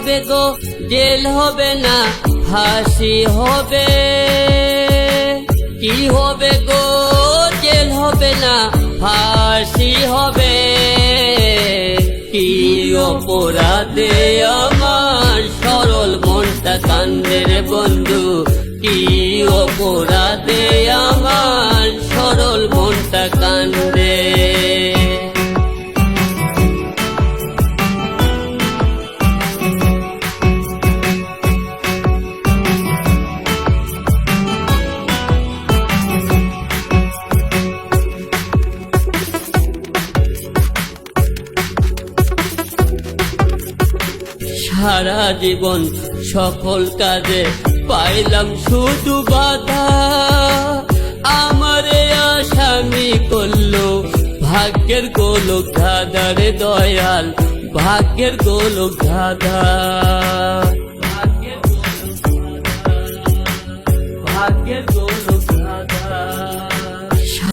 হবে গো জেল হবে না ফাঁসি হবে, কি হবে গো জেল হবে না ফাঁসি হবে। কি অপরাধে আমার সরল মনটা কান্দে রে বন্ধু, কি অপরাধে আমার সরল মনটা কান্দে। সারা জীবন সকল কাজে পাইলাম শুধু বাধা, আমারে আসামি করলো ভাগ্যের গোলক ধাঁধা রে দয়াল, ভাগ্যের গোলক ধাঁধা, ভাগ্যের গোলক ধাঁধা।